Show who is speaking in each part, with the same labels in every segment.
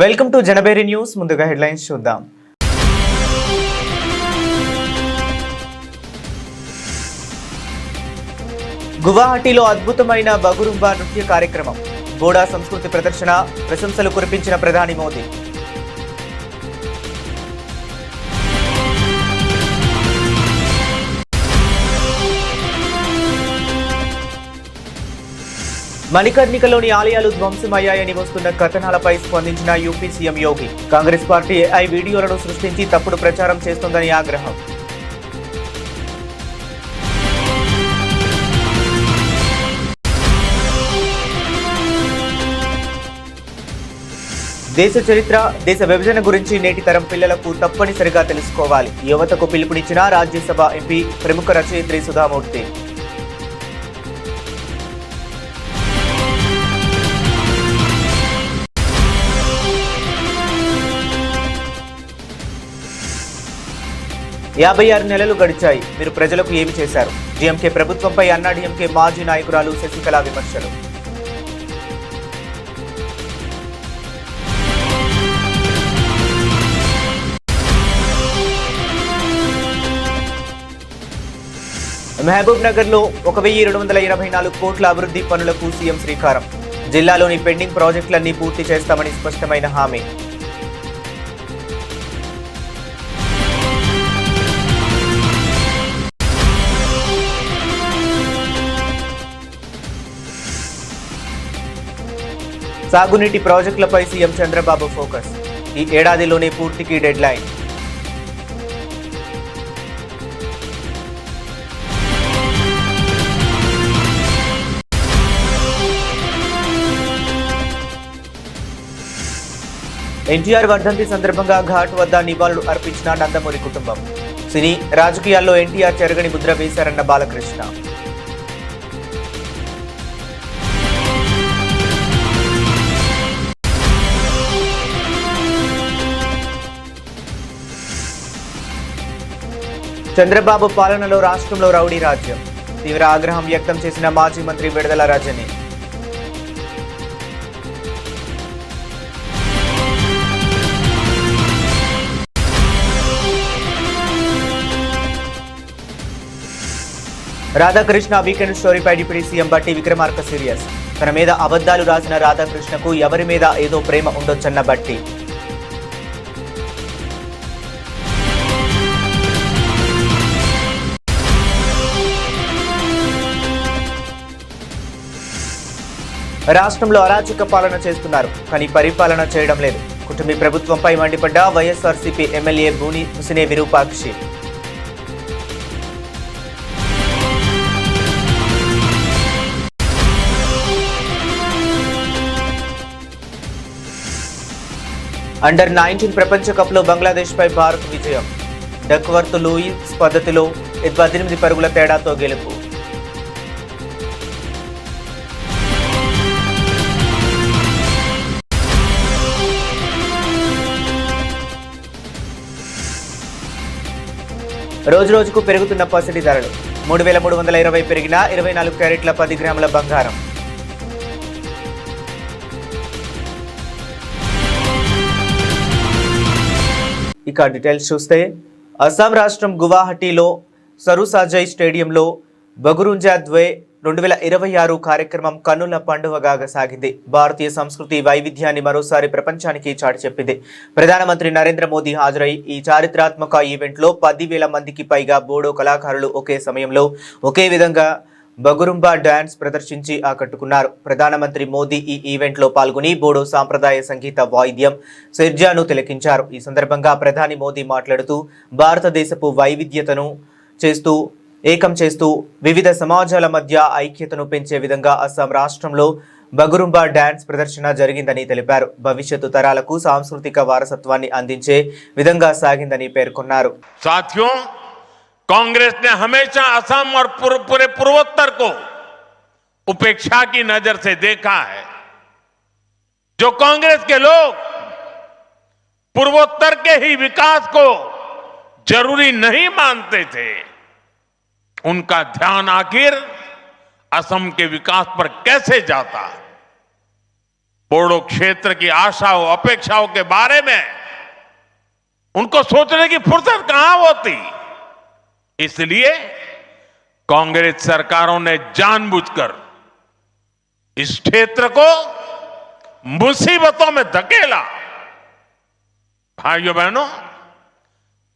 Speaker 1: Welcome to Janaberi news. ముందుగా headlines చూద్దాం. గువాహటిలో అద్భుతమైన బగురుంబా నృత్య కార్యక్రమం, బోడా సంస్కృతి ప్రదర్శన, ప్రశంసలు కురిపించిన ప్రధాని మోదీ. మణికర్ణికలోని ఆలయాలు ధ్వంసమయ్యాయని వస్తున్న కథనాలపై స్పందించిన యూపీ సీఎం యోగి. కాంగ్రెస్ పార్టీ ఏఐ వీడియోలను సృష్టించి తప్పుడు ప్రచారం చేస్తోందని ఆగ్రహం. దేశ చరిత్ర, దేశ విభజన గురించి నేటి తరం పిల్లలకు తప్పనిసరిగా తెలుసుకోవాలి. యువతకు పిలుపునిచ్చిన రాజ్యసభ ఎంపీ ప్రముఖ రచయిత్రి సుధామూర్తి. యాభై 56 నెలలు గడిచాయి, మీరు ప్రజలకు ఏమి చేశారు? డిఎంకే ప్రభుత్వంపై అన్నాడీఎంకే మాజీ నాయకురాలు శశికళ విమర్శలు. మహబూబ్ నగర్ లో 1224 కోట్ల అభివృద్ధి పనులకు సీఎం శ్రీకారం. జిల్లాలోని పెండింగ్ ప్రాజెక్టులన్నీ పూర్తి చేస్తామని స్పష్టమైన హామీ. సాగునీటి ప్రాజెక్టులపై సీఎం చంద్రబాబు ఫోకస్. ఈ ఏడాదిలోనే పూర్తికి డెడ్ లైన్. ఎన్టీఆర్ వర్ధంతి సందర్భంగా ఘాట్ వద్ద నివాళులు అర్పించిన నందమూరి కుటుంబం. సినీ రాజకీయాల్లో ఎన్టీఆర్ చెరగని ముద్ర వేశారన్న బాలకృష్ణ. చంద్రబాబు పాలనలో రాష్ట్రంలో రౌడీ రాజ్యం. తీవ్ర ఆగ్రహం వ్యక్తం చేసిన మాజీ మంత్రి విడుదల రజని. రాధాకృష్ణ వీకెండ్ స్టోరీపై deputy CM Bhatti Vikramarka serious. తన మీద అబద్ధాలు రాసిన రాధాకృష్ణకు ఎవరి మీద ఏదో ప్రేమ ఉండొచ్చన్న బట్టి. రాష్ట్రంలో అరాచక పాలన చేస్తున్నారు, కానీ పరిపాలన చేయడం లేదు. కుటుంబీ ప్రభుత్వంపై మండిపడ్డ వైఎస్ఆర్సీపీ ఎమ్మెల్యే బూని హుసినే విరూపాక్షి. అండర్-19 ప్రపంచ కప్ లో బంగ్లాదేశ్ పై భారత్ విజయం. డక్వర్త్ లూయిస్ పద్ధతిలో 18 పరుగుల తేడాతో గెలుపు. రోజు రోజుకు పెరుగుతున్న పసిడి ధరలు. 3320 పెరిగిన 24 క్యారెట్ల 10 గ్రాముల బంగారం. ఇక డీటెయిల్స్ చూస్తే, అస్సాం రాష్ట్రం గువాహటిలో సరుసాజై స్టేడియంలో బగురుంజా ద్వే 2026 కార్యక్రమం కన్నుల పండుగగా సాగింది. భారతీయ సంస్కృతి వైవిధ్యాన్ని మరోసారి ప్రపంచానికి చాటి చెప్పింది. ప్రధానమంత్రి నరేంద్ర మోదీ హాజరై ఈ చారిత్రాత్మక ఈవెంట్లో 10,000 మందికి పైగా బోడో కళాకారులు ఒకే సమయంలో ఒకే విధంగా బగురుంబా డాన్స్ ప్రదర్శించి ఆకట్టుకున్నారు. ప్రధానమంత్రి మోదీ ఈ ఈవెంట్లో పాల్గొని బోడో సాంప్రదాయ సంగీత వాయిద్యం సిర్జాను తిలకించారు. ఈ సందర్భంగా ప్రధాని మోదీ మాట్లాడుతూ, భారతదేశపు వైవిధ్యతను ఏకం చేస్తూ వివిధ సమాజాల మధ్య ఐక్యతను పెంచే విధంగా అస్సాం రాష్ట్రంలో బగురుంబా డాన్స్ ప్రదర్శన జరిగిందని తెలిపారు. భవిష్యత్తు తరాలకు సాంస్కృతిక వారసత్వాన్ని అందించే విధంగా సాగిందని పేర్కొన్నారు.
Speaker 2: साथियों, कांग्रेस ने हमेशा असम और पूरे पूर्वोत्तर को उपेक्षा की नजर से देखा है। जो कांग्रेस के लोग पूर्वोत्तर के ही विकास को जरूरी नहीं मानते थे, उनका ध्यान आखिर असम के विकास पर कैसे जाता है, बोडो क्षेत्र की आशाओं अपेक्षाओं के बारे में उनको सोचने की फुर्सत कहां होती। इसलिए कांग्रेस सरकारों ने जानबूझकर इस क्षेत्र को मुसीबतों में धकेला। भाइयों बहनों,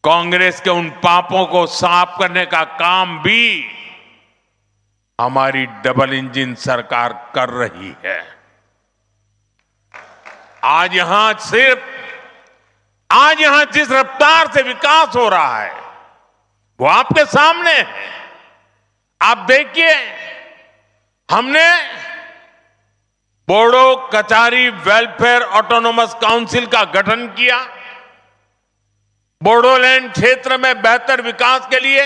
Speaker 2: कांग्रेस के उन पापों को साफ करने का काम भी हमारी डबल इंजन सरकार कर रही है। आज यहां जिस रफ्तार से विकास हो रहा है वो आपके सामने है। आप देखिए, हमने Bodo Kachari welfare autonomous council का गठन किया। बोडोलैंड क्षेत्र में बेहतर विकास के लिए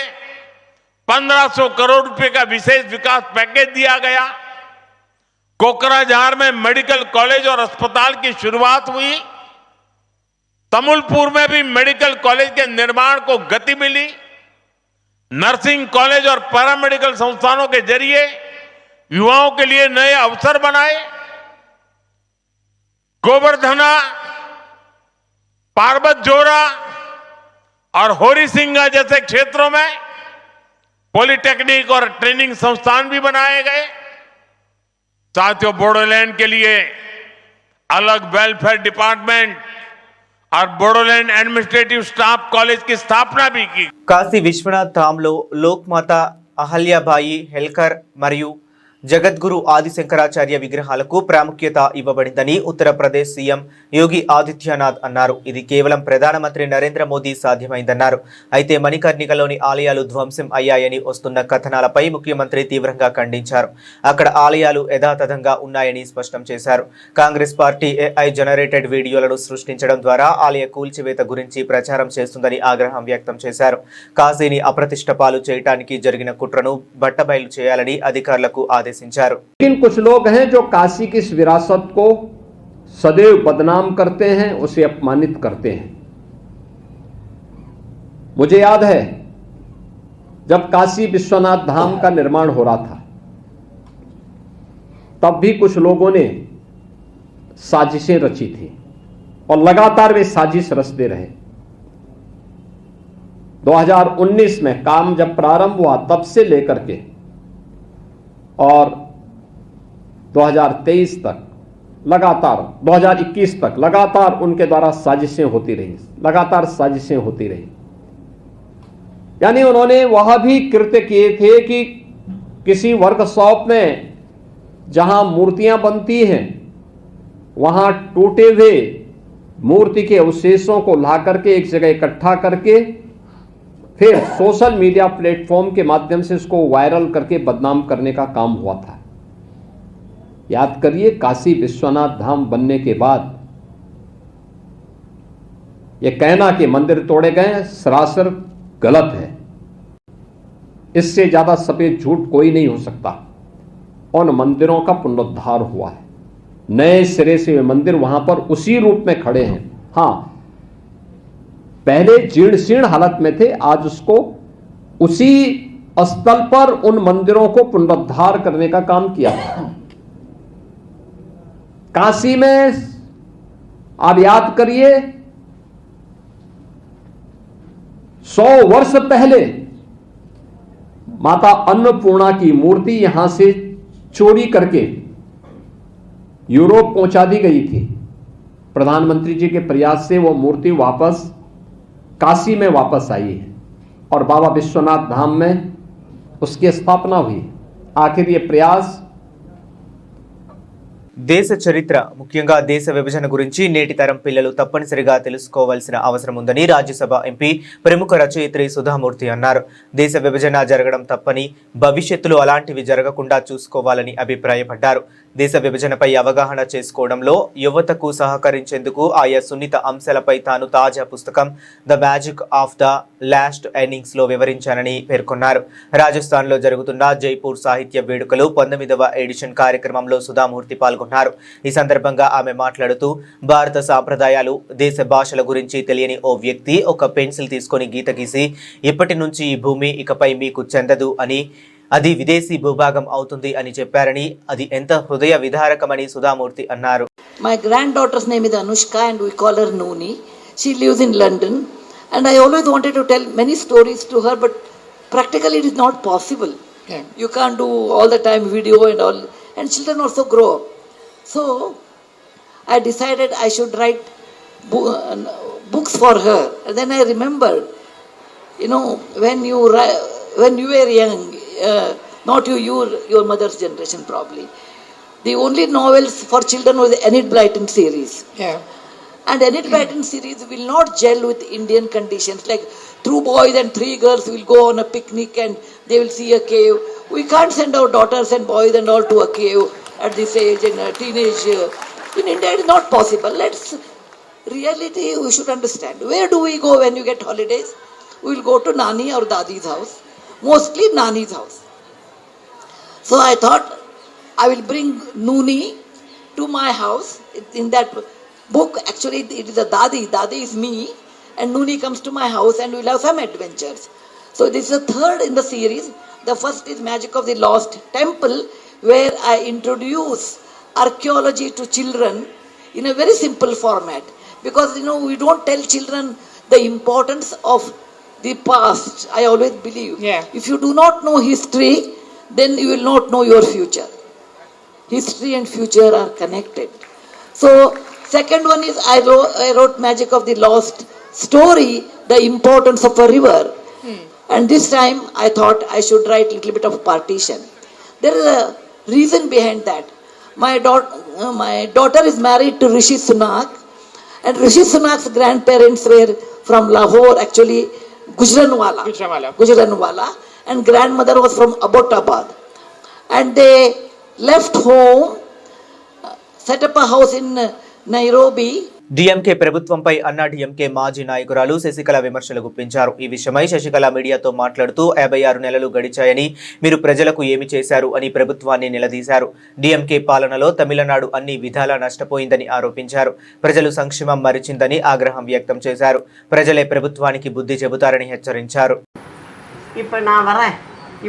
Speaker 2: 1500 करोड़ रुपए का विशेष विकास पैकेज दिया गया। कोकराझार में मेडिकल कॉलेज और अस्पताल की शुरुआत हुई। तमुलपुर में भी मेडिकल कॉलेज के निर्माण को गति मिली। नर्सिंग कॉलेज और पैरामेडिकल संस्थानों के जरिए युवाओं के लिए नए अवसर बनाए। गोवर्धना, पार्वत जोरा और होरीसिंगा जैसे क्षेत्रों में पॉलिटेक्निक और ट्रेनिंग संस्थान भी बनाए गए। साथियों, बोडोलैंड के लिए अलग वेलफेयर डिपार्टमेंट और बोडोलैंड एडमिनिस्ट्रेटिव स्टाफ कॉलेज की स्थापना भी की।
Speaker 1: కాశీ విశ్వనాథ్ ధామ్లో లోక్మాత అహల్యాబాయి హెల్కర్ మరియు జగద్గురు ఆదిశంకరాచార్య విగ్రహాలకు ప్రాముఖ్యత ఇవ్వబడిందని ఉత్తరప్రదేశ్ సీఎం యోగి ఆదిత్యనాథ్ అన్నారు. ఇది కేవలం ప్రధానమంత్రి నరేంద్ర మోదీ సాధ్యమైందన్నారు. అయితే మణికర్ణికలోని ఆలయాలు ధ్వంసం అయ్యాయని వస్తున్న కథనాలపై ముఖ్యమంత్రి తీవ్రంగా ఖండించారు. అక్కడ ఆలయాలు యథాతథంగా ఉన్నాయని స్పష్టం చేశారు. కాంగ్రెస్ పార్టీ ఏఐ జనరేటెడ్ వీడియోలను సృష్టించడం ద్వారా ఆలయ కూల్చివేత గురించి ప్రచారం చేస్తుందని ఆగ్రహం వ్యక్తం చేశారు. కాశీని అప్రతిష్ట పాలు చేయడానికి జరిగిన కుట్రను బట్టబయలు చేయాలని అధికారులకు ఆదేశించారు.
Speaker 3: लेकिन कुछ लोग हैं जो काशी की इस विरासत को सदैव बदनाम करते हैं, उसे अपमानित करते हैं। मुझे याद है जब काशी विश्वनाथ धाम का निर्माण हो रहा था तब भी कुछ लोगों ने साजिशें रची थी और लगातार वे साजिश रचते रहे। 2019 में काम जब प्रारंभ हुआ तब से लेकर के और 2023 तक लगातार 2021 तक लगातार उनके द्वारा साजिशें होती रही। यानी उन्होंने वह भी कृत्य किए थे कि किसी वर्कशॉप में जहां मूर्तियां बनती हैं वहां टूटे हुए मूर्ति के अवशेषों को ला करके एक जगह इकट्ठा करके फिर सोशल मीडिया प्लेटफॉर्म के माध्यम से इसको वायरल करके बदनाम करने का काम हुआ था। याद करिए, काशी विश्वनाथ धाम बनने के बाद यह कहना कि मंदिर तोड़े गए सरासर गलत है। इससे ज्यादा सफेद झूठ कोई नहीं हो सकता। उन मंदिरों का पुनरुद्धार हुआ है, नए सिरे से वे मंदिर वहां पर उसी रूप में खड़े हैं। हां, पहले जीर्ण शीर्ण हालत में थे, आज उसको उसी स्थल पर उन मंदिरों को पुनरुद्धार करने का काम किया था। काशी में आप याद करिए 100 वर्ष पहले माता अन्नपूर्णा की मूर्ति यहां से चोरी करके यूरोप पहुंचा दी गई थी। प्रधानमंत्री जी के प्रयास से वो मूर्ति वापस काशी में वापस आई है और बाबा विश्वनाथ धाम में उसकी स्थापना हुई। आखिर ये प्रयास
Speaker 1: దేశ చరిత్ర ముఖ్యంగా దేశ విభజన గురించి నేటి తరం పిల్లలు తప్పనిసరిగా తెలుసుకోవాల్సిన అవసరం ఉందని రాజ్యసభ ఎంపీ ప్రముఖ రచయిత్రి సుధామూర్తి అన్నారు. దేశ విభజన జరగడం తప్పని, భవిష్యత్తులో అలాంటివి జరగకుండా చూసుకోవాలని అభిప్రాయపడ్డారు. దేశ విభజనపై అవగాహన చేసుకోవడంలో యువతకు సహకరించేందుకు ఆయా సున్నిత అంశాలపై తాను తాజా పుస్తకం the magic of the last ఎన్నింగ్స్ లో వివరించానని పేర్కొన్నారు. రాజస్థాన్లో జరుగుతున్న జైపూర్ సాహిత్య వేడుకలు 19వ ఎడిషన్ కార్యక్రమంలో సుధామూర్తి పాల్గొన్నారు. ఈ సందర్భంగా ఆమె మాట్లాడుతూ భారత సాంప్రదాయాలు, దేశ భాషల గురించి తెలియని ఓ వ్యక్తి ఒక పెన్సిల్ తీసుకొని గీత గీసి ఇప్పటి నుంచి ఈ భూమి ఇకపై మీకు చెందదు అని అది విదేశీ భూభాగం అవుతుంది అని చెప్పారని అది ఎంత హృదయ విదారకమని సుధామూర్తి అన్నారు.
Speaker 4: My granddaughter's name is Anushka and we call her Nooni. She lives in London and I always wanted to tell many stories to her, but practically it is not possible. You can't do all the time video and all, and children also grow up. So I decided I should write books for her. And then I remembered, when you were young, not your mother's generation probably, the only novels for children was the Enid Blyton series.
Speaker 5: Yeah.
Speaker 4: And Enid Blyton series will not gel with Indian conditions. Like 2 boys and 3 girls will go on a picnic and they will see a cave. We can't send our daughters and boys and all to a cave at this age in a teenage. In India it is not possible. Reality we should understand. Where do we go when you get holidays? We will go to Nani or Dadi's house. Mostly Nani's house. So I thought I will bring Nooni to my house. In that book, actually, it is a Dadi. Dadi is me, and Nooni comes to my house, and we'll have some adventures. So this is the third in the series. The first is Magic of the Lost Temple, where I introduce archaeology to children in a very simple format. Because we don't tell children the importance of the past. I always believe.
Speaker 5: Yeah.
Speaker 4: If you do not know history, then you will not know your future. History and future are connected. So second one is I wrote Magic of the Lost story, the importance of a river. And this time I thought I should write a little bit of partition. There is a reason behind that. My daughter is married to Rishi Sunak, and Rishi Sunak's grandparents were from Lahore, actually Gujranwala, and grandmother was from Abbottabad. And they left home, set up a house in Nairobi.
Speaker 1: DMK ప్రభుత్వంపై అన్నా DMK మాజీ నాయకురాలు శశికళ విమర్శలు గుప్పించారు. ఈ విషయమై శశికళ మీడియాతో మాట్లాడుతూ 56 నెలలు గడిచాయని, మీరు ప్రజలకు ఏమి చేశారు అని ప్రభుత్వాన్ని నిలదీశారు. డిఎంకే పాలనలో తమిళనాడు అన్ని విధాలా నష్టపోయిందని ఆరోపించారు. ప్రజలు సంక్షేమం మరిచిందని ఆగ్రహం వ్యక్తం చేశారు. ప్రజలే ప్రభుత్వానికి బుద్ధి చెబుతారని హెచ్చరించారు.
Speaker 5: இப்போ நான் வரேன்.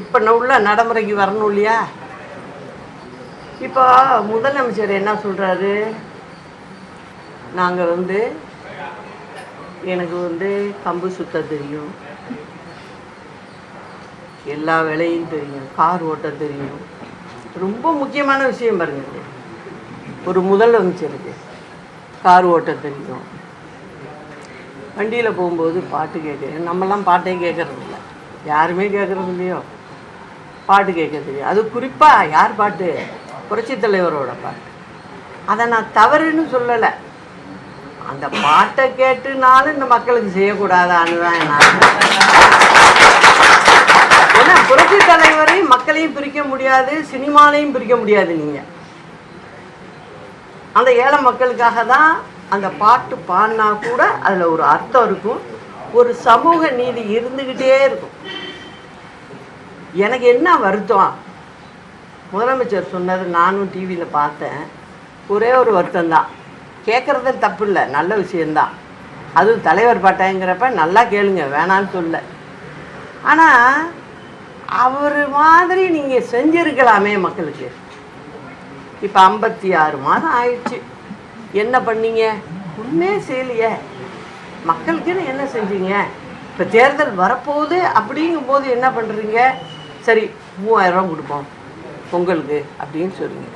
Speaker 5: இப்போ நான் உள்ள நடைமுறைக்கு வரணும் இல்லையா? இப்போ முதலமைச்சர் என்ன சொல்கிறாரு, நாங்கள் எனக்கு கம்பு சுத்த தெரியும், எல்லா வேலையும் தெரியும், கார் ஓட்ட தெரியும். ரொம்ப முக்கியமான விஷயம் பாருங்க, ஒரு முதலமைச்சருக்கு கார் ஓட்ட தெரியும், வண்டியில் போகும்போது பாட்டு கேட்க, நம்மலாம் பாட்டே கேட்கறது இல்லை, யாருமே கேட்குறது இல்லையோ, பாட்டு கேட்க தெரியும். அது குறிப்பாக யார் பாட்டு? புரட்சித் தலைவரோட பாட்டு. அதை நான் தவறுன்னு சொல்லலை, அந்த பாட்டை கேட்டுனாலும் இந்த மக்களுக்கு செய்யக்கூடாதான்னு தான் நான். ஏன்னா புரட்சி தலைவரையும் மக்களையும் பிரிக்க முடியாது, சினிமாலையும் பிரிக்க முடியாது. நீங்கள் அந்த ஏழை மக்களுக்காக தான் அந்த பாட்டு பாடினா கூட அதில் ஒரு அர்த்தம் இருக்கும், ஒரு சமூக நீதி இருந்துக்கிட்டே இருக்கும். எனக்கு என்ன வருத்தம், முதலமைச்சர் சொன்னது நானும் டிவியில் பார்த்தேன், ஒரே ஒரு வருத்தம் தான். கேட்குறது தப்பு இல்லை, நல்ல விஷயந்தான். அதுவும் தலைவர் பாட்டேங்கிறப்ப நல்லா கேளுங்க, வேணான்னு சொல்ல. ஆனால் அவர் மாதிரி நீங்கள் செஞ்சுருக்கலாமே மக்களுக்கு. இப்போ 56 மாதம் ஆயிடுச்சு, என்ன பண்ணீங்க? ஒன்றே செய்யலையே. மக்களுக்குன்னு என்ன செஞ்சீங்க? இப்போ தேர்தல் வரப்போகுது, அப்படிங்கும்போது என்ன பண்ணுறீங்க? சரி 3000 ரூபா கொடுப்போம் பொங்கலுக்கு அப்படின்னு சொல்லுங்க.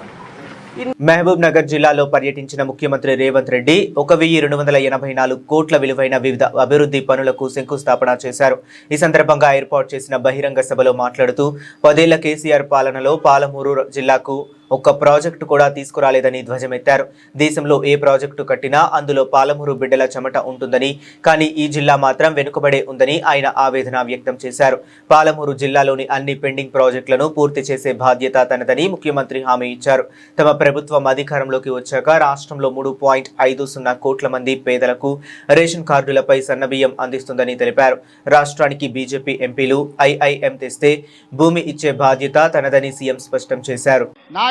Speaker 1: మహబూబ్ నగర్ జిల్లాలో పర్యటించిన ముఖ్యమంత్రి రేవంత్ రెడ్డి 1284 కోట్ల విలువైన వివిధ అభివృద్ధి పనులకు శంకుస్థాపన చేశారు. ఈ సందర్భంగా ఏర్పాటు చేసిన బహిరంగ సభలో మాట్లాడుతూ 10 ఏళ్ల కేసీఆర్ పాలనలో పాలమూరు జిల్లాకు ఒక్క ప్రాజెక్టు కూడా తీసుకురాలేదని ధ్వజమెత్తారు. దేశంలో ఏ ప్రాజెక్టు కట్టినా అందులో పాలమూరు బిడ్డల చెమట ఉంటుందని, కానీ ఈ జిల్లా మాత్రం వెనుకబడే ఉందని ఆయన ఆవేదన వ్యక్తం చేశారు. పాలమూరు జిల్లాలోని అన్ని పెండింగ్ ప్రాజెక్టులను పూర్తి చేసే బాధ్యత తనదని ముఖ్యమంత్రి హామీ ఇచ్చారు. తమ ప్రభుత్వం అధికారంలోకి వచ్చాక రాష్ట్రంలో 3.50 కోట్ల మంది పేదలకు రేషన్ కార్డులపై సన్నబియ్యం అందిస్తుందని తెలిపారు. రాష్ట్రానికి బీజేపీ ఎంపీలు ఐఐఎం తెస్తే భూమి ఇచ్చే బాధ్యత తనదని సీఎం స్పష్టం చేశారు.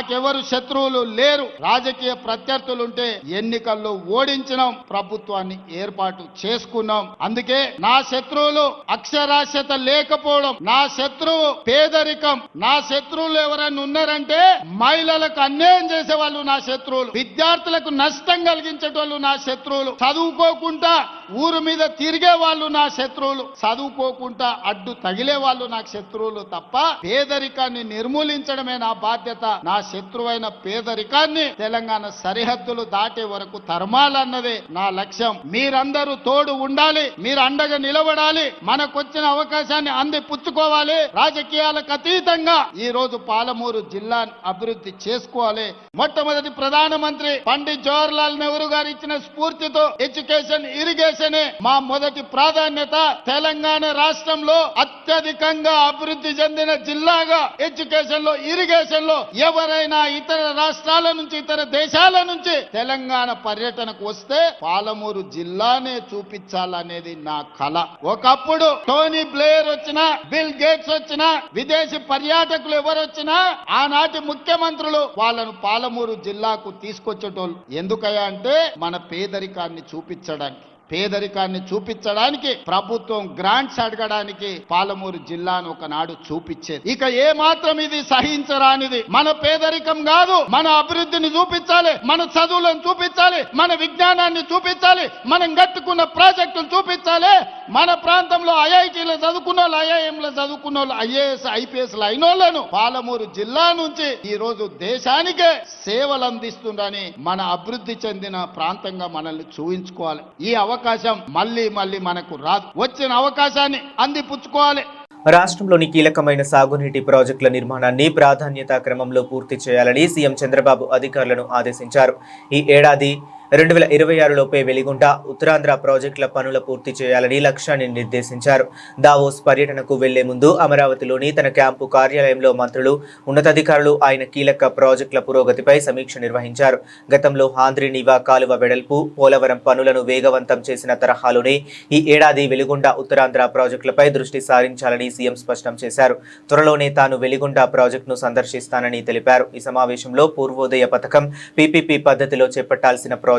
Speaker 6: నాకెవరు శత్రువులు లేరు. రాజకీయ ప్రత్యర్థులుంటే ఎన్నికల్లో ఓడించినాం, ప్రభుత్వాన్ని ఏర్పాటు చేసుకున్నాం. అందుకే నా శత్రువులు అక్షరాస్యత లేకపోవడం, నా శత్రువు పేదరికం, నా శత్రువులు ఎవరైనా ఉన్నారంటే మహిళలకు అన్యాయం చేసే వాళ్ళు నా శత్రువులు, విద్యార్థులకు నష్టం కలిగించేటోళ్ళు నా శత్రువులు, చదువుకోకుండా ఊరు మీద తిరిగే వాళ్ళు నా శత్రువులు, చదువుకోకుండా అడ్డు తగిలే వాళ్ళు నాకు శత్రువులు తప్ప పేదరికాన్ని నిర్మూలించడమే నా బాధ్యత. నా శత్రువైన పేదరికాన్ని తెలంగాణ సరిహద్దులు దాటే వరకు తరమాలన్నదే నా లక్ష్యం. మీరందరూ తోడు ఉండాలి, మీరు అండగా నిలబడాలి, మనకొచ్చిన అవకాశాన్ని అందిపుచ్చుకోవాలి. రాజకీయాలకు అతీతంగా ఈ రోజు పాలమూరు జిల్లాను అభివృద్ధి చేసుకోవాలి. మొట్టమొదటి ప్రధానమంత్రి పండిట్ జవహర్లాల్ నెహ్రూ గారు ఇచ్చిన స్ఫూర్తితో ఎడ్యుకేషన్, ఇరిగేషన్ మా మొదటి ప్రాధాన్యత. తెలంగాణ రాష్ట్రంలో అత్యధికంగా అభివృద్ధి చెందిన జిల్లాగా ఎడ్యుకేషన్ లో, ఇరిగేషన్ లో ఎవరైనా ఇతర రాష్ట్రాల నుంచి, ఇతర దేశాల నుంచి తెలంగాణ పర్యటనకు వస్తే పాలమూరు జిల్లానే చూపించాలనేది నా కల. ఒకప్పుడు టోనీ బ్లేయర్ వచ్చినా, బిల్ గేట్స్ వచ్చినా, విదేశీ పర్యాటకులు ఎవరు వచ్చినా ఆనాటి ముఖ్యమంత్రులు వాళ్ళను పాలమూరు జిల్లాకు తీసుకొచ్చేటోళ్ళు. ఎందుకయ్యా అంటే మన పేదరికాన్ని చూపించడానికి, పేదరికాన్ని చూపించడానికి, ప్రభుత్వం గ్రాంట్స్ అడగడానికి పాలమూరు జిల్లాను ఒకనాడు చూపించేది. ఇక ఏ మాత్రం ఇది సహించరానిది. మన పేదరికం కాదు, మన అభివృద్ధిని చూపించాలి, మన చదువులను చూపించాలి, మన విజ్ఞానాన్ని చూపించాలి, మనం కట్టుకున్న ప్రాజెక్టులు చూపించాలి. మన ప్రాంతంలో ఐఐటీలో చదువుకున్న వాళ్ళు, ఐఐఎంలో చదువుకున్న వాళ్ళు, ఐఏఎస్, ఐపీఎస్ అయిన వాళ్ళను పాలమూరు జిల్లా నుంచి ఈ రోజు దేశానికే సేవలు అందిస్తుందని మన అభివృద్ధి చెందిన ప్రాంతంగా మనల్ని చూపించుకోవాలి. ఈ అవకాశం మళ్ళీ మనకు రాదు. వచ్చిన అవకాశాన్ని అందిపుచ్చుకోవాలి.
Speaker 1: రాష్ట్రంలోని కీలకమైన సాగునీటి ప్రాజెక్టుల నిర్మాణాన్ని ప్రాధాన్యతా క్రమంలో పూర్తి చేయాలని సీఎం చంద్రబాబు అధికారులను ఆదేశించారు. ఈ ఏడాది 2026లోపే వెలిగొండ, ఉత్తరాంధ్ర ప్రాజెక్టుల పనుల పూర్తి చేయాలని లక్ష్యాన్ని నిర్దేశించారు. దావోస్ పర్యటనకు వెళ్లే ముందు అమరావతిలోని తన క్యాంపు కార్యాలయంలో మంత్రులు, ఉన్నతాధికారులు ఆయన కీలక ప్రాజెక్టుల పురోగతిపై సమీక్ష నిర్వహించారు. గతంలో ఆంధ్రి నీవా కాలువ వెడల్పు, పోలవరం పనులను వేగవంతం చేసిన తరహాలోనే ఈ ఏడాది వెలిగొండ, ఉత్తరాంధ్ర ప్రాజెక్టులపై దృష్టి సారించాలని సీఎం స్పష్టం చేశారు. త్వరలోనే తాను వెలిగొండ ప్రాజెక్టును సందర్శిస్తానని తెలిపారు. ఈ సమావేశంలో పూర్వోదయ పథకం, పీపీపీ పద్ధతిలో చేపట్టాల్సిన ప్రాజెక్టులు,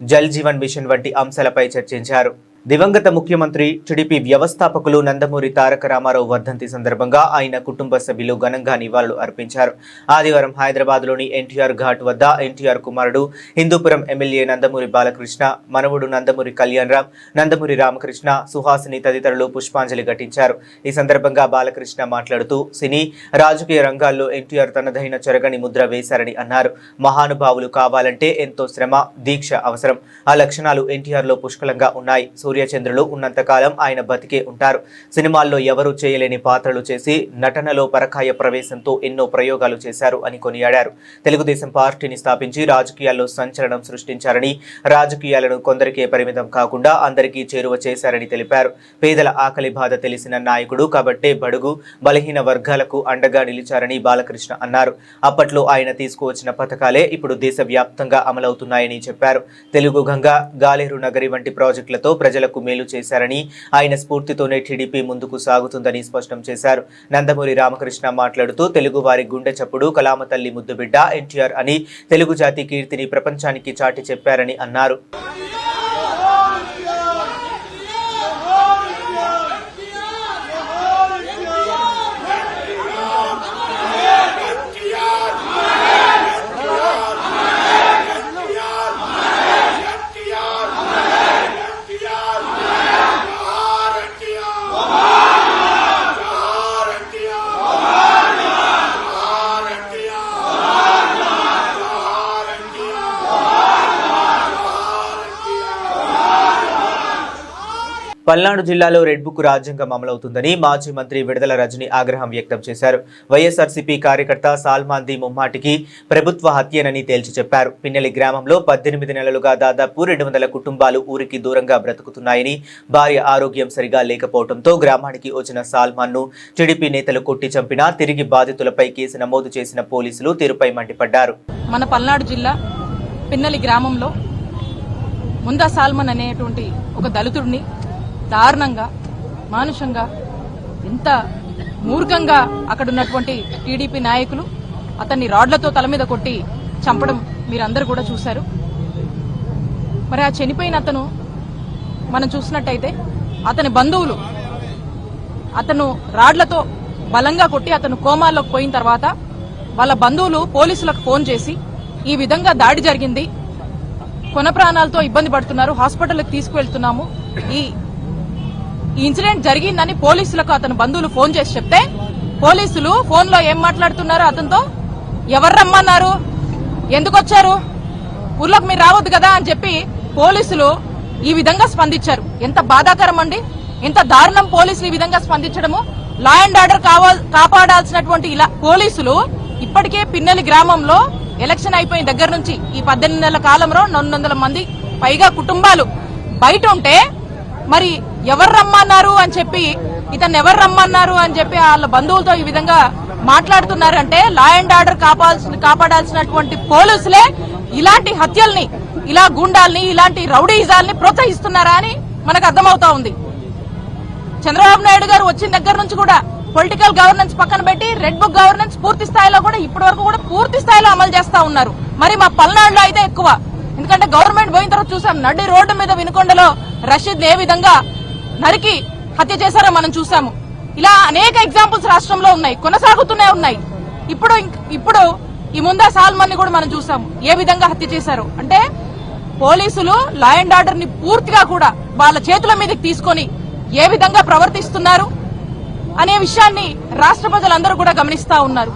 Speaker 1: జల్ జీవన్ మిషన్ వంటి అంశాలపై చర్చించారు. దివంగత ముఖ్యమంత్రి, టీడీపీ వ్యవస్థాపకులు నందమూరి తారక రామారావు వర్ధంతి సందర్భంగా ఆయన కుటుంబ సభ్యులు ఘనంగా నివాళులు అర్పించారు. ఆదివారం హైదరాబాద్లోని ఎన్టీఆర్ ఘాట్ వద్ద ఎన్టీఆర్ కుమారుడు, హిందూపురం ఎమ్మెల్యే నందమూరి బాలకృష్ణ, మనవడు నందమూరి కళ్యాణరామ్, నందమూరి రామకృష్ణ, సుహాసిని తదితరులు పుష్పాంజలి ఘటించారు. ఈ సందర్భంగా బాలకృష్ణ మాట్లాడుతూ సినీ, రాజకీయ రంగాల్లో ఎన్టీఆర్ తనదైన చెరగని ముద్ర వేశారని అన్నారు. మహానుభావులు కావాలంటే ఎంతో శ్రమ, దీక్ష అవసరం. ఆ లక్షణాలు ఎన్టీఆర్లో పుష్కలంగా ఉన్నాయి. సూర్యచంద్రులు ఉన్నంతకాలం ఆయన బతికే ఉంటారు. సినిమాల్లో ఎవరూ చేయలేని పాత్రలు చేసి నటనలో పరకాయ ప్రవేశంతో ఎన్నో ప్రయోగాలు చేశారు అని కొనియాడారు. తెలుగుదేశం పార్టీని స్థాపించి రాజకీయాల్లో సంచలనం సృష్టించారని, రాజకీయాలను కొందరికే పరిమితం కాకుండా అందరికీ చేరువ చేశారని తెలిపారు. పేదల ఆకలి బాధ తెలిసిన నాయకుడు కాబట్టే బడుగు, బలహీన వర్గాలకు అండగా నిలిచారని బాలకృష్ణ అన్నారు. అప్పట్లో ఆయన తీసుకువచ్చిన పథకాలే ఇప్పుడు దేశవ్యాప్తంగా అమలవుతున్నాయని చెప్పారు. తెలుగు గంగా, గాలేరు నగరి వంటి ప్రాజెక్టులతో ప్రజలకు మేలు చేశారని, ఆయన స్ఫూర్తితోనే టీడీపీ ముందుకు సాగుతుందని స్పష్టం చేశారు. నందమూరి రామకృష్ణ మాట్లాడుతూ తెలుగు వారి గుండె చప్పుడు, కలామ తల్లి ముద్దుబిడ్డ ఎన్టీఆర్ అని, తెలుగు జాతి కీర్తిని ప్రపంచానికి చాటి చెప్పారని అన్నారు. పల్నాడు జిల్లాలో రెడ్ బుక్ రాజ్యాంగం అమలవుతుందని మాజీ మంత్రి విడుదల రజని ఆగ్రహం వ్యక్తం చేశారు. వైఎస్ఆర్సీపీ కార్యకర్త సాల్మాన్ది ముమ్మాటికి ప్రభుత్వ హత్యనని తేల్చి చెప్పారు. పిన్నెలి గ్రామంలో 18 నెలలుగా దాదాపు 200 కుటుంబాలు ఊరికి దూరంగా బ్రతుకుతున్నాయని, భార్య ఆరోగ్యం సరిగా లేకపోవడంతో గ్రామానికి వచ్చిన సాల్మాన్ను టీడీపీ నేతలు కొట్టి చంపినా తిరిగి బాధితులపై కేసు నమోదు చేసిన పోలీసులు తీరుపై మండిపడ్డారు.
Speaker 7: మన పల్నాడు జిల్లా పిన్నెలి గ్రామంలో ముందా సాల్మన్ అనేటువంటి ఒక దళితుడిని దారుణంగా, మానుషంగా, ఎంత మూర్ఖంగా అక్కడ ఉన్నటువంటి టీడీపీ నాయకులు అతన్ని రాడ్లతో తల మీద కొట్టి చంపడం మీరందరూ కూడా చూశారు. మరి ఆ చనిపోయిన అతను మనం చూసినట్టయితే అతని బంధువులు అతను రాడ్లతో బలంగా కొట్టి అతను కోమాల్లోకి పోయిన తర్వాత వాళ్ళ బంధువులు పోలీసులకు ఫోన్ చేసి ఈ విధంగా దాడి జరిగింది, కొన ప్రాణాలతో ఇబ్బంది పడుతున్నారు, హాస్పిటల్కి తీసుకువెళ్తున్నాము, ఈ ఇన్సిడెంట్ జరిగిందని పోలీసులకు అతని బంధువులు ఫోన్ చేసి చెప్తే పోలీసులు ఫోన్ లో ఏం మాట్లాడుతున్నారు అతనితో, ఎవరు రమ్మన్నారు, ఎందుకు వచ్చారు, ఊర్లోకి మీరు రావద్దు కదా అని చెప్పి పోలీసులు ఈ విధంగా స్పందించారు. ఎంత బాధాకరం అండి, ఎంత దారుణం పోలీసులు ఈ విధంగా స్పందించడము. లా అండ్ ఆర్డర్ కాపాడాల్సినటువంటి ఇలా పోలీసులు ఇప్పటికే పిన్నెలి గ్రామంలో ఎలక్షన్ అయిపోయిన దగ్గర నుంచి ఈ 18 నెలల కాలంలో 200 మంది పైగా కుటుంబాలు బయట ఉంటే మరి ఎవరు రమ్మన్నారు అని చెప్పి ఇతను ఎవరు రమ్మన్నారు అని చెప్పి వాళ్ళ బంధువులతో ఈ విధంగా మాట్లాడుతున్నారంటే లా అండ్ ఆర్డర్ కాపాడాల్సినటువంటి పోలీసులే ఇలాంటి హత్యల్ని, ఇలా గుండాల్ని, ఇలాంటి రౌడీజాల్ని ప్రోత్సహిస్తున్నారా అని మనకు అర్థమవుతా ఉంది. చంద్రబాబు నాయుడు గారు వచ్చిన దగ్గర నుంచి కూడా పొలిటికల్ గవర్నెన్స్ పక్కన పెట్టి రెడ్ బుక్ గవర్నెన్స్ పూర్తి స్థాయిలో కూడా ఇప్పటి వరకు కూడా పూర్తి స్థాయిలో అమలు చేస్తా ఉన్నారు. మరి మా పల్నాడులో అయితే ఎక్కువ, ఎందుకంటే గవర్నమెంట్ పోయిన తర్వాత చూసాం నడి రోడ్డు మీద వినుకొండలో రషీద్ ఏ విధంగా నరికి హత్య చేశారో మనం చూసాము. ఇలా అనేక ఎగ్జాంపుల్స్ రాష్ట్రంలో ఉన్నాయి, కొనసాగుతూనే ఉన్నాయి. ఇప్పుడు ఈ ముందా సాల్మన్ ని కూడా మనం చూసాము ఏ విధంగా హత్య చేశారు. అంటే పోలీసులు లా అండ్ ఆర్డర్ ని పూర్తిగా కూడా వాళ్ళ చేతుల మీదకి తీసుకొని ఏ విధంగా ప్రవర్తిస్తున్నారు అనే విషయాన్ని రాష్ట్ర ప్రజలందరూ కూడా గమనిస్తా ఉన్నారు.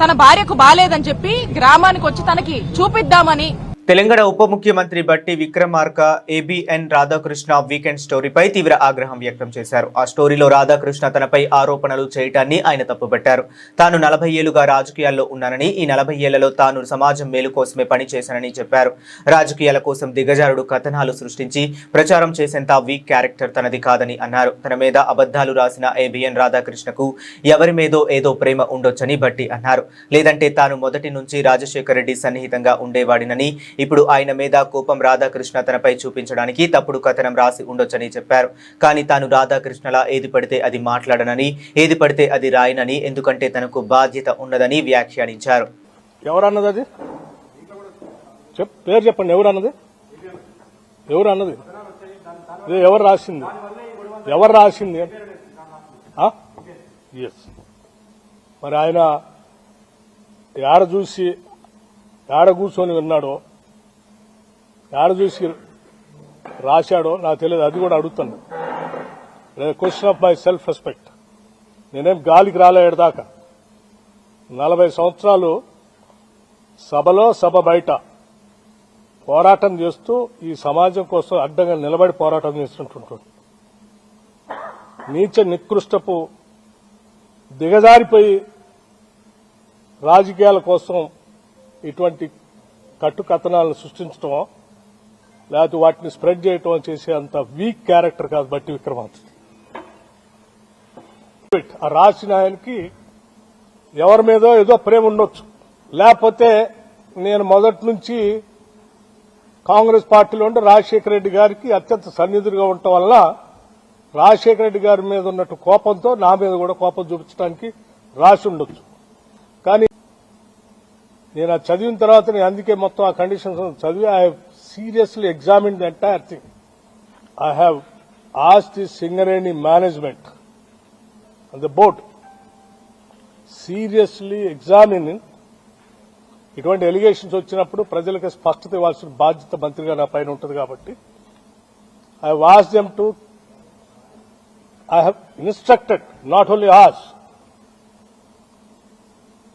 Speaker 7: తన భార్యకు బాలేదని చెప్పి గ్రామానికి వచ్చి తనకి చూపిద్దామని
Speaker 1: తెలంగాణ ఉప ముఖ్యమంత్రి బట్టి విక్రమార్క ఏబిఎన్ రాధాకృష్ణ వీకెండ్ స్టోరీపై తీవ్ర ఆగ్రహం వ్యక్తం చేశారు. ఆ స్టోరీలో రాధాకృష్ణ తనపై ఆరోపణలు చేయటాన్ని ఆయన తప్పుపట్టారు. తాను 40 ఏళ్లుగా రాజకీయాల్లో ఉన్నానని, ఈ 40 ఏళ్లలో తాను సమాజం మేలు కోసమే పనిచేశానని చెప్పారు. రాజకీయాల కోసం దిగజారుడు కథనాలు సృష్టించి ప్రచారం చేసేంత వీక్ క్యారెక్టర్ తనది కాదని అన్నారు. తన మీద అబద్ధాలు రాసిన ఏబిఎన్ రాధాకృష్ణకు ఎవరి మీదో ఏదో ప్రేమ ఉండొచ్చని బట్టి అన్నారు. లేదంటే తాను మొదటి నుంచి రాజశేఖర రెడ్డి సన్నిహితంగా ఉండేవాడినని, ఇప్పుడు ఆయన మీద కోపం రాధాకృష్ణ తనపై చూపించడానికి తప్పుడు కథనం రాసి ఉండొచ్చని చెప్పారు. కానీ తాను రాధాకృష్ణలా ఏది పడితే అది మాట్లాడనని, ఏది పడితే అది రాయనని, ఎందుకంటే తనకు బాధ్యత ఉన్నదని వ్యాఖ్యానించారు.
Speaker 8: ఎవరన్నది అది పేరు చెప్పండి, ఎవరన్నది ఎవరు రాసింది, ఎవరు రాసింది? మరి ఆయన ఏడ చూసి ఏడ కూర్చొని విన్నాడో, ఏడ చూసి రాశాడో నాకు తెలియదు, అది కూడా అడుగుతాను. Question of my self respect. నేనేం గాలికి రాలేదాకా 40 సంవత్సరాలు సభలో సభ బయట పోరాటం చేస్తూ ఈ సమాజం కోసం అడ్డంగా నిలబడి పోరాటం చేస్తుంటుంటాడు. నీచ నికృష్టపు దిగజారిపోయి రాజకీయాల కోసం ఇటువంటి కట్టుకథనాలను సృష్టించడమో లేకపోతే వాటిని స్ప్రెడ్ చేయటం చేసే అంత వీక్ క్యారెక్టర్ కాదు బట్టి విక్రమార్క. ఆ రాసిన ఆయనకి ఎవరి మీదో ఏదో ప్రేమ ఉండొచ్చు, లేకపోతే నేను మొదటి నుంచి కాంగ్రెస్ పార్టీలో ఉండి రాజశేఖర రెడ్డి గారికి అత్యంత సన్నిధులుగా ఉండటం వల్ల రాజశేఖర రెడ్డి గారి మీద ఉన్నట్టు కోపంతో నా మీద కూడా కోపం చూపించడానికి రాసి ఉండొచ్చు. కానీ నేను అది చదివిన తర్వాత నేను అందుకే మొత్తం ఆ కండిషన్స్ చదివి I have seriously examined the entire thing. I have asked the Singareni management and the board seriously examining. ఇటువంటి ఎలిగేషన్స్ వచ్చినప్పుడు ప్రజలకు స్పష్టత ఇవ్వాల్సిన బాధ్యత మంత్రిగా నా పైన ఉంటుంది కాబట్టి I have asked them to, I have instructed, not only asked,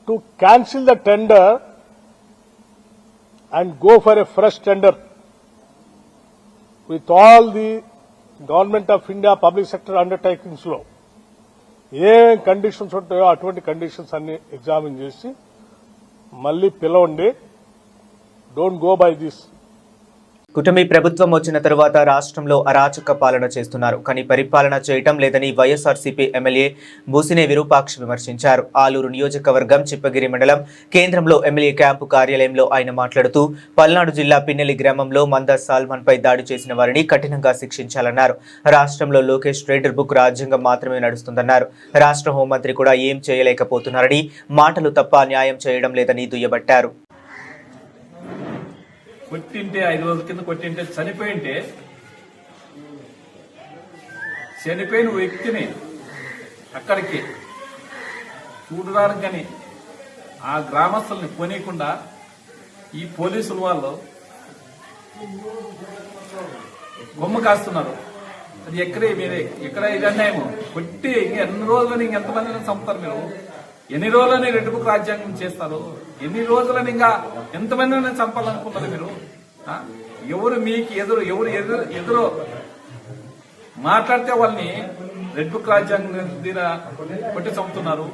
Speaker 8: to cancel the tender and go for a fresh tender with all the Government of India public sector undertakings లో ఏ కండిషన్స్ ఉంటాయో అటువంటి conditions అన్ని examine చేసి మళ్ళీ పిలవండి. Don't go by this
Speaker 1: కుటుంబీ ప్రభుత్వం వచ్చిన తరువాత రాష్ట్రంలో అరాచక పాలన చేస్తున్నారు, కానీ పరిపాలన చేయటం లేదని వైఎస్ఆర్సీపీ ఎమ్మెల్యే బూసినే విరూపాక్ష విమర్శించారు. ఆలూరు నియోజకవర్గం చిప్పగిరి మండలం కేంద్రంలో ఎమ్మెల్యే క్యాంపు కార్యాలయంలో ఆయన మాట్లాడుతూ పల్నాడు జిల్లా పిన్నెలి గ్రామంలో మంద సాల్మన్ పై దాడి చేసిన వారిని కఠినంగా శిక్షించాలన్నారు. రాష్ట్రంలో లోకేష్ ట్రేడర్ బుక్ రాజ్యాంగం మాత్రమే నడుస్తుందన్నారు. రాష్ట్ర హోంమంత్రి కూడా ఏం చేయలేకపోతున్నారని, మాటలు తప్ప న్యాయం చేయడం లేదని దుయ్యబట్టారు.
Speaker 9: కొట్టింటే 5 రోజుల కింద కొట్టింటే చనిపోయిన వ్యక్తిని అక్కడికి చూడడానికి కానీ ఆ గ్రామస్తుల్ని పోనీయకుండా ఈ పోలీసుల వాళ్ళు బొమ్మ కాస్తున్నారు. అది ఎక్కడ ఇది అన్యాయము. కొట్టి ఎన్ని రోజులని ఎంతమందిని చంపుతారు మీరు? ఎన్ని రోజులని రెడ్ బుక్ రాజ్యాంగం చేస్తారు? ఎన్ని రోజులని ఇంకా ఎంతమందిని చంపాలనుకుంటారు మీరు? ఎవరు మీకు ఎదురు మాట్లాడితే వాళ్ళని రెడ్ బుక్ రాజ్యాంగం దీని కొట్టి చంపుతున్నారు.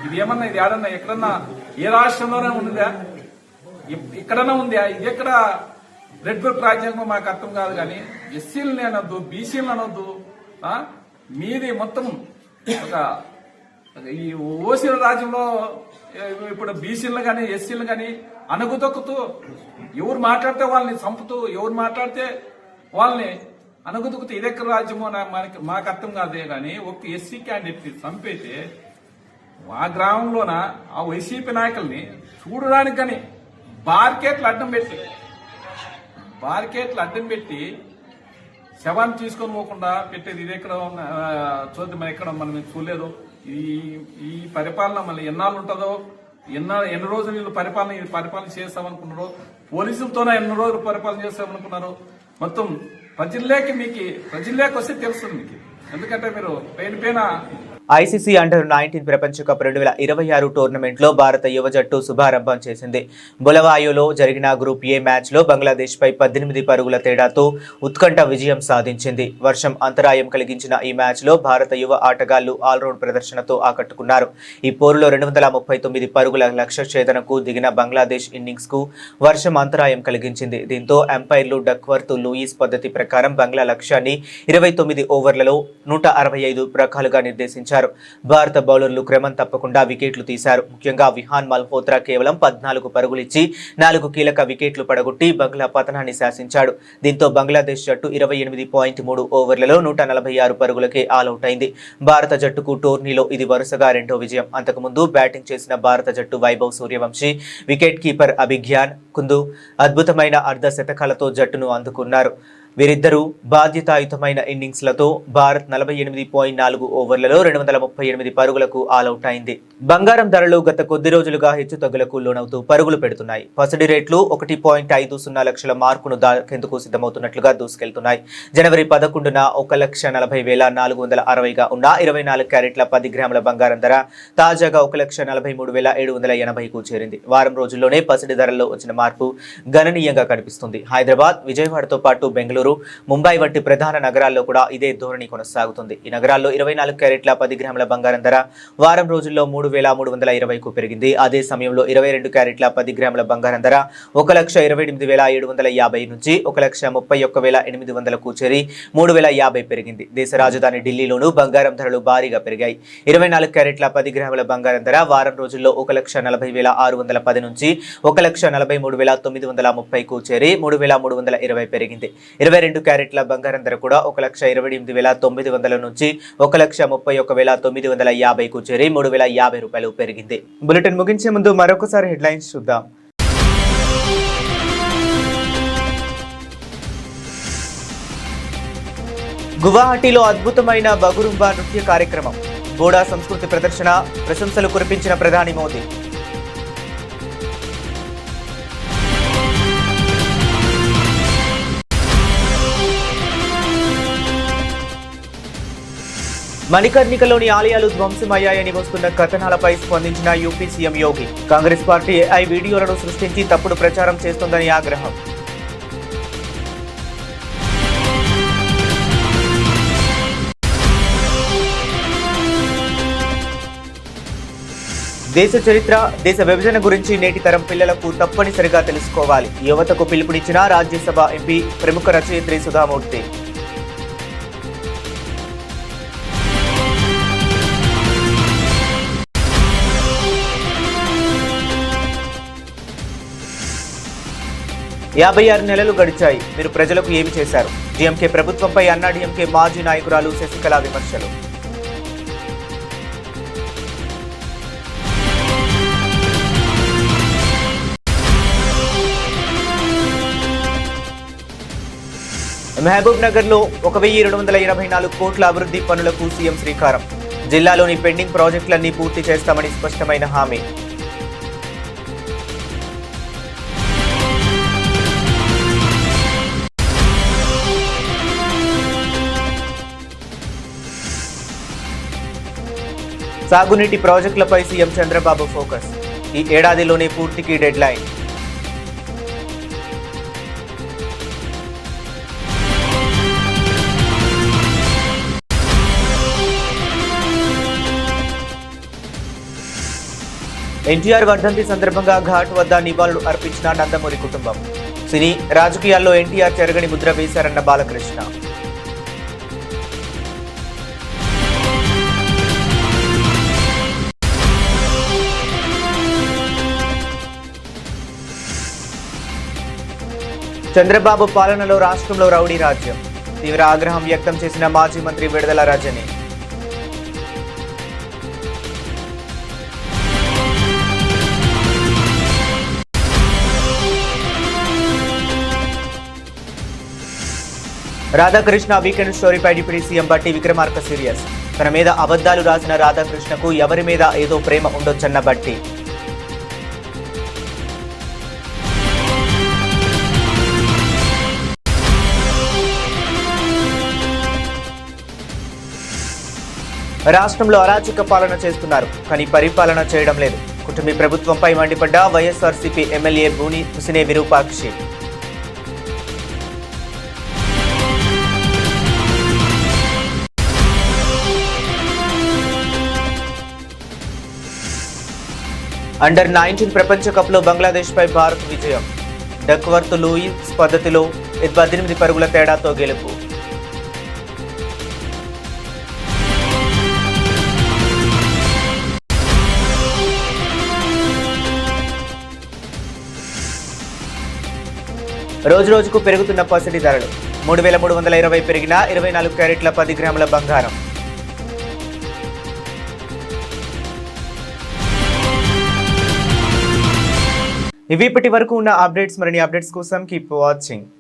Speaker 9: ఇది ఏమన్నా, ఇది ఏడన్నా ఎక్కడన్నా ఏ రాష్ట్రంలోనే ఉందా? ఇక్కడన్నా ఉందా? ఇది ఎక్కడ రెడ్ బుక్ రాజ్యాంగం మాకు అర్థం కాదు. కానీ ఎస్సీలని అనొద్దు, బీసీలను అనొద్దు. మీది మొత్తం ఒక ఈ ఓసీల రాజ్యంలో ఇప్పుడు బీసీలను కానీ ఎస్సీలను కానీ అణుగుదొక్కుతూ ఎవరు మాట్లాడితే వాళ్ళని చంపుతూ, ఎవరు మాట్లాడితే వాళ్ళని అణుగుదొక్కుతూ ఇదెక్కడ రాజ్యమో మాకు అర్థం కాదే. కానీ ఒక ఎస్సీ క్యాండిడేట్ చంపైతే ఆ గ్రామంలోన ఆ వైసీపీ నాయకుల్ని చూడడానికి కానీ బార్కెట్లు అడ్డం పెట్టి శవాన్ని తీసుకొని పోకుండా పెట్టేది ఇది ఎక్కడ చూద్దాం. ఎక్కడ మనం చూడలేదు. ఈ పరిపాలన మళ్ళీ ఎన్నాళ్ళు ఉంటుందో, ఎన్ని రోజులు వీళ్ళు పరిపాలన చేస్తామనుకున్నారో, పోలీసులతోనే ఎన్ని రోజులు పరిపాలన చేస్తామనుకున్నారు. మొత్తం ప్రజల్లోకి వస్తే తెలుస్తుంది మీకు. ఎందుకంటే మీరు పైన
Speaker 1: ఐసీసీ అండర్-19 ప్రపంచ కప్ 2026 టోర్నమెంట్లో భారత యువ జట్టు శుభారంభం చేసింది. బులవాయోలో జరిగిన గ్రూప్ ఏ మ్యాచ్లో బంగ్లాదేశ్పై 18 పరుగుల తేడాతో ఉత్కంఠ విజయం సాధించింది. వర్షం అంతరాయం కలిగించిన ఈ మ్యాచ్లో భారత యువ ఆటగాళ్లు ఆల్రౌండ్ ప్రదర్శనతో ఆకట్టుకున్నారు. ఈ పోరులో 239 పరుగుల లక్ష్య ఛేదనకు దిగిన బంగ్లాదేశ్ ఇన్నింగ్స్కు వర్షం అంతరాయం కలిగించింది. దీంతో అంపైర్లు డక్వర్త్ లూయిస్ పద్ధతి ప్రకారం బంగ్లా లక్ష్యాన్ని 29 ఓవర్లలో 165 రకాలుగా నిర్దేశించారు. భారత బౌలర్లు క్రమం తప్పకుండా వికెట్లు తీశారు. ముఖ్యంగా విహాన్ మల్హోత్రా కేవలం 14 పరుగులిచ్చి 4 కీలక వికెట్లు పడగొట్టి బంగ్లా పతనాన్ని శాసించాడు. దీంతో బంగ్లాదేశ్ జట్టు 28.3 ఓవర్లలో 146 పరుగులకే ఆలౌట్ అయింది. భారత జట్టుకు టోర్నీలో ఇది వరుసగా 2వ విజయం. అంతకుముందు బ్యాటింగ్ చేసిన భారత జట్టు వైభవ్ సూర్యవంశీ, వికెట్ కీపర్ అభిజ్ఞాన్ కుందు అద్భుతమైన అర్ధ శతకాలతో జట్టును అందుకున్నారు. వీరిద్దరూ బాధ్యతాయుతమైన ఇన్నింగ్స్లతో భారత్ 48.4 ఓవర్లలో 238 పరుగులకు ఆలౌట్ అయింది. బంగారం ధరలు గత కొద్ది రోజులుగా హెచ్చుతగ్గులకు లోనవుతూ పరుగులు పెడుతున్నాయి. పసిడి రేట్లు 1.50 లక్షల మార్కును దాటేందుకు సిద్ధమవుతున్నట్లుగా దూసుకెళ్తున్నాయి. జనవరి 11న 1,40,460గా ఉన్న 24 క్యారెట్ల 10 గ్రాముల బంగారం ధర తాజాగా 1,43,780కు చేరింది. వారం రోజుల్లోనే పసిడి ధరల్లో వచ్చిన మార్పు గణనీయంగా కనిపిస్తుంది. హైదరాబాద్, విజయవాడతో పాటు బెంగళూరు, ముంబై వంటి ప్రధాన నగరాల్లో కూడా ఇదే ధోరణి కొనసాగుతుంది. ఈ నగరాల్లో 24 క్యారెట్ల 10 గ్రాముల బంగారం ధర వారం రోజుల్లో 3,320కు పెరిగింది. అదే సమయంలో 22 క్యారెట్ల 10 గ్రాముల బంగారం ధర 1,28,750 నుంచి 1,31,800కు చేరి 3,050 పెరిగింది. దేశ రాజధాని ఢిల్లీలోనూ బంగారం ధరలు భారీగా పెరిగాయి. 24 క్యారెట్ల 10 గ్రాముల బంగారం ధర వారం రోజుల్లో 1,40,610 నుంచి 1,43,930కు చేరి 3,320 పెరిగింది. 22 క్యారెట్ల బంగారం ధర కూడా 1,28,900 నుంచి 1,31,950కు చేరి 3,050 రూపాయలు పెరిగింది. బులెటిన్ ముగించే ముందు మరొకసారి హెడ్లైన్స్ చూద్దాం. గువాహటిలో అద్భుతమైన బగురుంబా నృత్య కార్యక్రమం, బోడా సంస్కృతి ప్రదర్శన, ప్రశంసలు కురిపించిన ప్రధాని మోదీ. మణికర్ణికలోని ఆలయాలు ధ్వంసమయ్యాయని వస్తున్న కథనాలపై స్పందించిన యూపీ సీఎం యోగి. కాంగ్రెస్ పార్టీ AI వీడియోలను సృష్టించి తప్పుడు ప్రచారం చేస్తోందని ఆగ్రహం. దేశ చరిత్ర, దేశ విభజన గురించి నేటి తరం పిల్లలకు తప్పనిసరిగా తెలుసుకోవాలి. యువతకు పిలుపునిచ్చిన రాజ్యసభ ఎంపీ ప్రముఖ రచయిత్రి సుధామూర్తి. యాభై 56 నెలలు గడిచాయి. మీరు ప్రజలకు ఏమి చేశారు? డిఎంకే ప్రభుత్వంపై అన్నాడీఎంకే మాజీ నాయకురాలు శశికళ విమర్శలు. మహబూబ్ నగర్ లో 1284 కోట్ల అభివృద్ధి పనులకు సీఎం శ్రీకారం. జిల్లాలోని పెండింగ్ ప్రాజెక్టులన్నీ పూర్తి చేస్తామని స్పష్టమైన హామీ. సాగునీటి ప్రాజెక్టులపై సీఎం చంద్రబాబు ఫోకస్. ఈ ఏడాదిలోనే పూర్తికి డెడ్ లైన్. ఎన్టీఆర్ వర్ధంతి సందర్భంగా ఘాట్ వద్ద నివాళులు అర్పించిన నందమూరి కుటుంబం. సినీ రాజకీయాల్లో ఎన్టీఆర్ చెరగని ముద్ర వేశారన్న బాలకృష్ణ. చంద్రబాబు పాలనలో రాష్ట్రంలో రౌడీ రాజ్యం. తీవ్ర ఆగ్రహం వ్యక్తం చేసిన మాజీ మంత్రి విడుదల రజని. రాధాకృష్ణ వీకెండ్ స్టోరీపై deputy CM Bhatti Vikramarka serious. తన మీద అబద్ధాలు రాసిన రాధాకృష్ణకు ఎవరి మీద ఏదో ప్రేమ ఉండొచ్చన్న బట్టి. రాష్ట్రంలో అరాచక పాలన చేస్తున్నారు, కానీ పరిపాలన చేయడం లేదు. కుటుంబీ ప్రభుత్వంపై మండిపడ్డ వైఎస్ఆర్సీపీ ఎమ్మెల్యే బూని హుసినే విరూపాక్షి. అండర్-19 ప్రపంచ కప్ లో బంగ్లాదేశ్ పై భారత్ విజయం. డక్వర్త్ లూయిస్ పద్ధతిలో 18 పరుగుల తేడాతో గెలుపు. రోజురోజుకు పెరుగుతున్న పసిడి ధరలు. 3320 పెరిగిన 24 క్యారెట్ల 10 గ్రాముల బంగారం. ఇవి ఇప్పటి వరకు ఉన్న అప్డేట్స్. మరిన్ని అప్డేట్స్ కోసం కీప్ వాచింగ్.